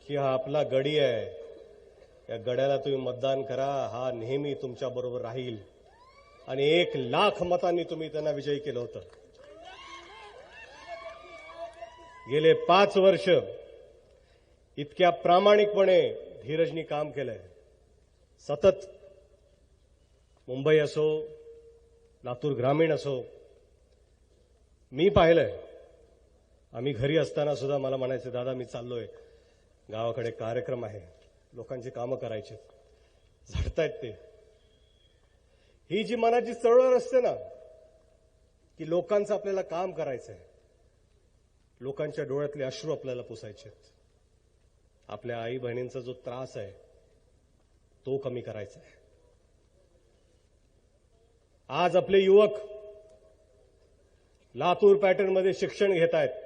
की हा आपला गडी आहे. या गड्याला तुम्ही मतदान करा. हा नेहमी तुमच्या बरोबर राहील आणि 1,00,000 मतांनी तुम्ही त्यांना विजयी केलं होतं. गेले 5 वर्ष इतक्या प्रामाणिकपणे धीरजनी काम केलंय. सतत मुंबई असो, लातूर ग्रामीण असो, मी पाहिलंय. आम्ही घरी असताना सुद्धा मला म्हणायचे, दादा मी चाललोय गावाकडे, कार्यक्रम आहे, लोकांची कामं करायची, झडतायत ते. ही जी मनाची चळवळ असते ना, की लोकांचं आपल्याला काम करायचंय, लोकांच्या डोळ्यातले अश्रू आपल्याला पुसायचे, आपल्या आई बहिणींचा जो त्रास आहे तो कमी करायचा आहे. आज आपले युवक लातूर पॅटर्नमध्ये शिक्षण घेत आहेत,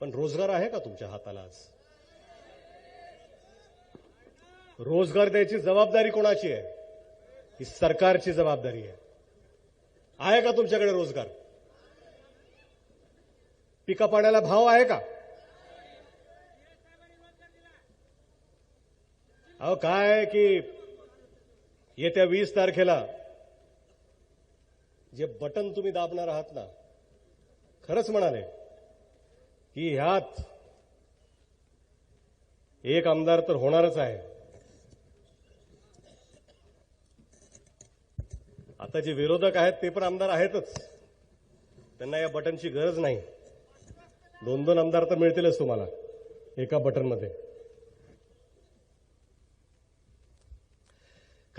पण रोजगार आहे का तुमच्या हाताला? आज रोजगार द्यायची जबाबदारी कोणाची आहे? ही सरकारची जबाबदारी आहे. आहे का तुमच्याकडे रोजगार? पिका पाण्याला भाव आहे का? अहो काय की येत्या 20 तारखेला जे बटन तुम्ही दाबणार आहात ना, खरंच म्हणाले की ह्यात एक आमदार तर होणारच आहे. आता जे विरोधक आहेत ते पण आमदार आहेतच, त्यांना या बटनची गरज नाही. 2-2 आमदार तर मिळतीलच तुम्हाला एका बटनमध्ये.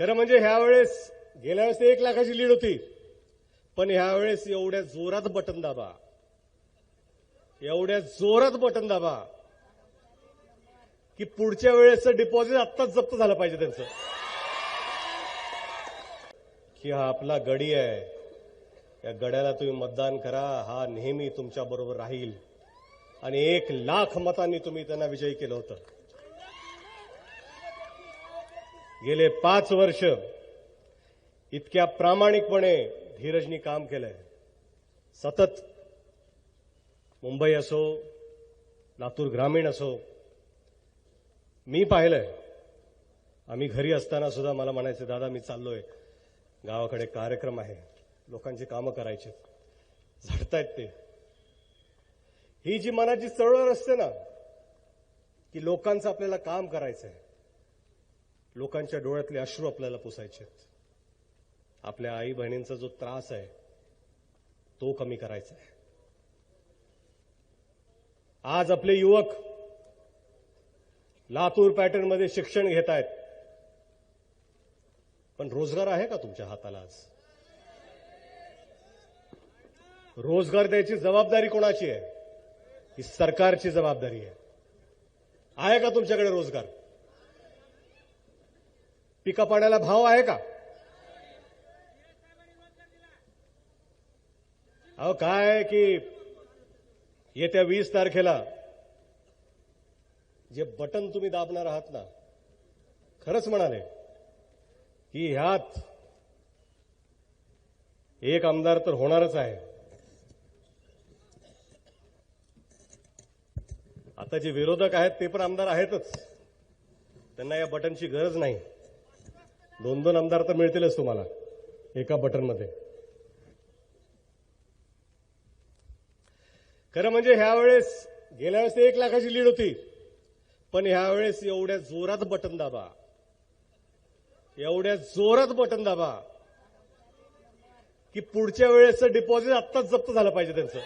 खरं म्हणजे ह्यावेळेस, गेल्या वेळेस 1 लाखाची लीड होती, पण ह्यावेळेस एवढ्या जोरात बटन दाबा, एवढ्या जोरात बटन दाबा की पुढच्या वेळेसचं डिपॉझिट आत्ताच जप्त झालं पाहिजे त्यांचं. की हा आपला गडी आहे. या गड्याला तुम्ही मतदान करा. हा नेहमी तुमच्या बरोबर राहील आणि 1,00,000 मतांनी तुम्ही त्यांना विजयी केलं होतं. गेले 5 वर्ष इतक्या प्रामाणिकपणे धीरजनी काम केलंय. सतत मुंबई असो, लातूर ग्रामीण असो, मी पाहिलंय. आम्ही घरी असताना सुद्धा मला म्हणायचे, दादा मी चाललोय गावाकडे, कार्यक्रम आहे, लोकांची कामं करायची, झडतायत ते. ही जी मनाची चळवळ असते ना, की लोकांचं आपल्याला काम करायचंय, लोकांच्या डोळ्यातले अश्रू आपल्याला पुसायचे, आपल्या आई बहिणींचा जो त्रास आहे तो कमी करायचा आहे. आज आपले युवक लातूर पॅटर्नमध्ये शिक्षण घेत आहेत, पण रोजगार आहे का तुमच्या हाताला? आज रोजगार द्यायची जबाबदारी कोणाची आहे? ही सरकारची जबाबदारी आहे. आहे का तुमच्याकडे रोजगार? पिका पाण्याला भाव आहे का? अहो काय की येत्या 20 तारखेला जे बटन तुम्ही दाबणार आहात ना, खरंच म्हणाले की ह्यात एक आमदार तर होणारच आहे. आता जे विरोधक आहेत ते पण आमदार आहेतच, त्यांना या बटनची गरज नाही. 2-2 आमदार तर मिळतीलच तुम्हाला एका बटनमध्ये. खरं म्हणजे ह्यावेळेस, गेल्या वेळेस 1 लाखाची लीड होती, पण ह्यावेळेस एवढ्या जोरात बटन दाबा, एवढ्या जोरात बटन दाबा की पुढच्या वेळेसचं डिपॉझिट आत्ताच जप्त झालं पाहिजे त्यांचं.